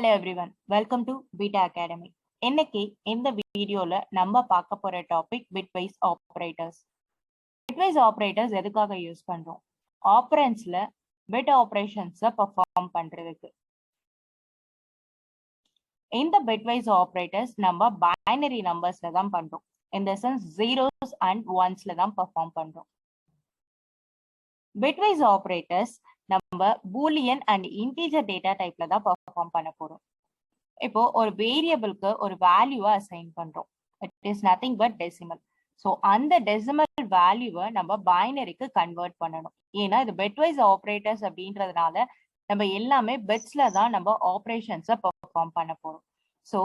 Hello everyone, welcome to BITA Academy. இன்னைக்கு இந்த வீடியோல நம்ம பார்க்க போற topic bitwise operators. bitwise operators எதுக்காக யூஸ் பண்றோம்? ஆப்பரண்ட்ஸ்ல பிட் ஆபரேஷன்ஸை பெர்ஃபார்ம் பண்றதுக்கு. இந்த bitwise operators நம்ம பைனரி நம்பர்ஸ்ல தான் பண்றோம். In the sense zeros and onesல தான் பெர்ஃபார்ம் பண்றோம். bitwise operators நம்ம Boolean and integer data typeல தான் பெர்ஃபார்ம் பண்ண போறோம். இப்போ ஒரு வேரியபிளுக்கு ஒரு வேல்யூவை அசைன் பண்றோம். It is nothing but decimal. So அந்த டெசிமல் வேல்யூவை நம்ம பைனரிக்கு கன்வெர்ட் பண்ணணும். ஏன்னா இது பிட்வைஸ் ஆப்ரேட்டர்ஸ் அப்படின்றதுனால நம்ம எல்லாமே பிட்ஸ்ல தான் நம்ம ஆப்ரேஷன்ஸை பெர்ஃபார்ம் பண்ண போறோம். ஸோ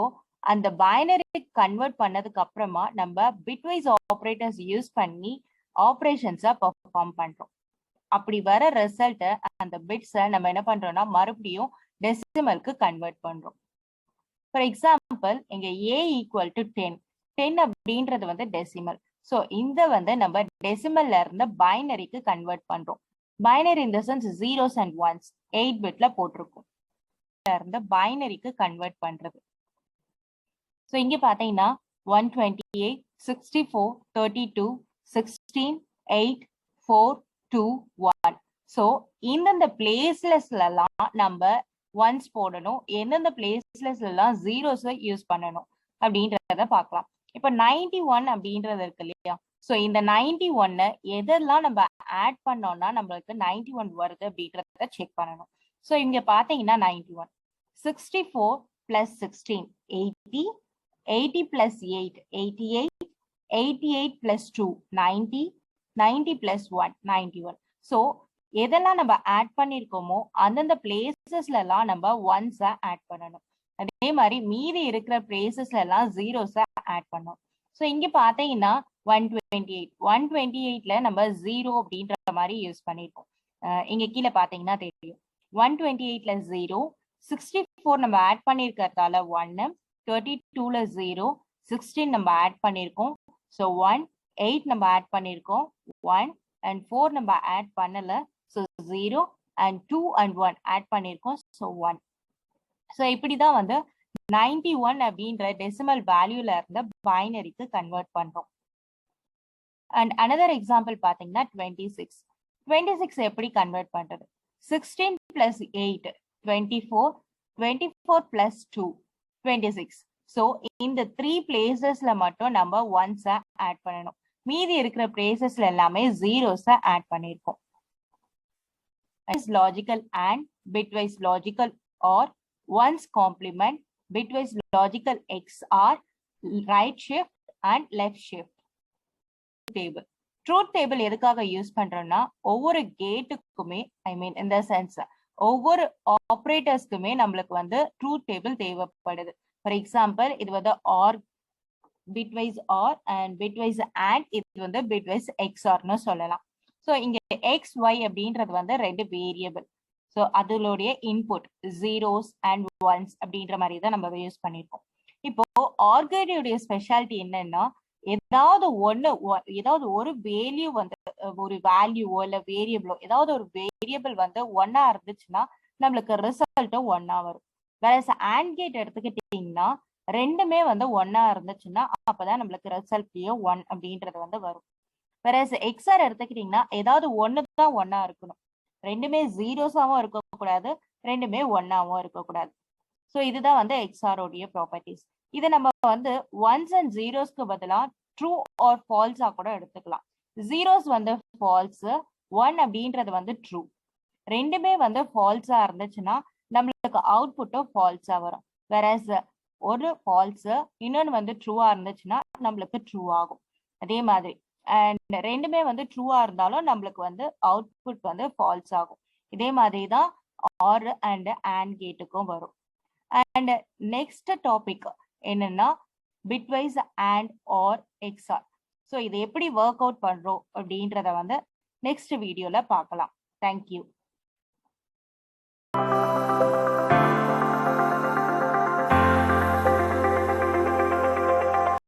அந்த பைனரி கன்வெர்ட் பண்ணதுக்கு அப்புறமா நம்ம பிட்வைஸ் ஆப்ரேட்டர்ஸ் யூஸ் பண்ணி ஆப்ரேஷன்ஸை பெர்ஃபார்ம் பண்றோம். அப்படி வர ரிசல்ட்டை அந்த பிட்ஸை நம்ம என்ன பண்றோம்னா மறுபடியும் டெசிமலுக்கு கன்வெர்ட் பண்றோம். ஃபார் எக்ஸாம்பிள் இங்க a ஈக்குவல் டு 10 அப்படின்றது வந்து டெசிமல். ஸோ இந்த நம்ம டெசிமல்ல இருந்து பைனரிக்கு கன்வெர்ட் பண்றோம். பைனரி இந்த சென்ஸ் ஜீரோஸ் அண்ட் ஒன்ஸ் 8 பிட்ல போட்டிருக்கும். இருந்து பைனரிக்கு கன்வெர்ட் பண்றது. ஸோ இங்க பாத்தீங்கன்னா 128, 64, 32, 16, 8, 4, 2, 1. ஸோ இந்தந்த பிளேஸ்லலாம் நம்ம ஒன்ஸ் போடணும், எந்தெந்த பிளேஸ்லாம் ஜீரோஸை யூஸ் பண்ணணும் அப்படின்றத பார்க்கலாம். இப்போ 91 அப்படின்றது இருக்கு இல்லையா? ஸோ இந்த 91 எதெல்லாம் நம்ம ஆட் பண்ணோம்னா நம்மளுக்கு 91 வருது அப்படின்றத செக் பண்ணணும். ஸோ இங்க பாத்தீங்கன்னா 91, 64 plus 16 80, 80 plus 8 88, 88 plus 2 90, 90 plus 1 91. So எதெல்லாம் நம்ம ஆட் பண்ணிருக்கோமோ அந்தந்த பிளேசஸ்ல எல்லாம் நம்ம ஒன்ஸை ஆட் பண்ணணும். அதே மாதிரி மீதி இருக்கிற பிளேசஸ்ல எல்லாம் ஜீரோஸை ஆட் பண்ணணும். ஸோ இங்க பாத்தீங்கன்னா 128ல நம்ம ஜீரோ அப்படின்ற மாதிரி யூஸ் பண்ணிருக்கோம். இங்க கீழே பாத்தீங்கன்னா தெரியும் 128ல 0, 64 நம்ம ஆட் பண்ணிருக்கிறதால 1, 32ல 0, 16 நம்ம ஆட் பண்ணிருக்கோம். ஸோ 1, 8 நம்ம ஆட் பண்ணிருக்கோம் 1 and 4 நம்ம ஆட் பண்ணல. ஸோ 0 and 2 and 1 ஆட் பண்ணிருக்கோம். ஸோ 1. ஸோ இப்படிதான் 91 அப்படின்ற டெசிமல் வேல்யூல இருந்து பைனரிக்கு கன்வெர்ட் பண்றோம். அண்ட் அனதர் எக்ஸாம்பிள் பாத்தீங்கன்னா 26 எப்படி கன்வெர்ட் பண்றது? 16 பிளஸ் 8 24, 24 பிளஸ் 2 26. ஸோ இந்த 3 பிளேசஸ்ல மட்டும் நம்ம ஒன்ஸை ஆட் பண்ணணும். மீதி இருக்கிற பிளேசஸ்ல எல்லாமே ஜீரோஸை ஆட் பண்ணிருக்கோம். Logical and bitwise logical or ones complement, bitwise logical XOR, right shift and left shift. Table truth table எதுக்காக யூஸ் பண்றோம்னா ஒவ்வொரு கேட்டுக்குமே இந்த சென்ஸ் ஒவ்வொரு ஆப்ரேட்டர்ஸ்க்குமே நம்மளுக்கு ட்ரூத் டேபிள் தேவைப்படுது. ஃபார் எக்ஸாம்பிள் இது or bitwise OR and bitwise AND, இது bitwise XOR சொல்லலாம். ஸோ இங்க எக்ஸ் ஒய் அப்படின்றது ரெண்டு வேரியபிள். ஸோ அதோடைய இன்புட் ஜீரோஸ் அண்ட் ஒன்ஸ் அப்படின்ற மாதிரி தான் நம்ம யூஸ் பண்ணியிருக்கோம். இப்போ ஆர்கேடியோடைய ஸ்பெஷாலிட்டி என்னன்னா ஏதாவது ஒரு வேல்யூ ஒரு வேல்யூவோ இல்ல வேரியபிளோ ஏதாவது ஒரு வேரியபிள் ஒன்னா இருந்துச்சுன்னா நம்மளுக்கு ரிசல்ட்டும் ஒன்னா வரும். வேற AND கேட் எடுத்துக்கிட்டீங்கன்னா ரெண்டுமே ஒன்னா இருந்துச்சுன்னா அப்பதான் நம்மளுக்கு ரிசல்ட்லயும் 1 அப்படின்றது வரும். வேற எக்ஸ்ஆர் எடுத்துக்கிட்டீங்கன்னா ஏதாவது ஒண்ணுதான் ஒன்னா இருக்கணும். ரெண்டுமே ஜீரோஸாவும் இருக்கக்கூடாது, ரெண்டுமே ஒன்னாவும் இருக்கக்கூடாது. ஸோ இதுதான் எக்ஸ்ஆர் உடைய ப்ராப்பர்ட்டிஸ். இதை நம்ம ஒன்ஸ் அண்ட் ஜீரோஸ்க்கு பதிலா ட்ரூ ஆர் ஃபால்ஸா கூட எடுத்துக்கலாம். ஜீரோஸ் ஃபால்ஸ், 1 அப்படின்றது ட்ரூ. ரெண்டுமே ஃபால்ஸா இருந்துச்சுன்னா நம்மளுக்கு அவுட்புட்டும் ஃபால்ஸா வரும். வேற ஒரு ஃபால்ஸ் இன்னொன்னு ட்ரூவா இருந்துச்சுன்னா நம்மளுக்கு ட்ரூ ஆகும். அதே மாதிரி அண்ட் ரெண்டுமே ட்ரூவா இருந்தாலும் நம்மளுக்கு அவுட்புட் ஃபால்ஸ் ஆகும். இதே மாதிரி தான் ஆர் அண்ட் AND கேட்டுக்கும் வரும். அண்ட் நெக்ஸ்ட் டாபிக் என்னன்னா bitwise AND or XOR. So இதை எப்படி ஒர்க் அவுட் பண்றோம் அப்படின்றத நெக்ஸ்ட் வீடியோல பார்க்கலாம். தேங்க்யூ.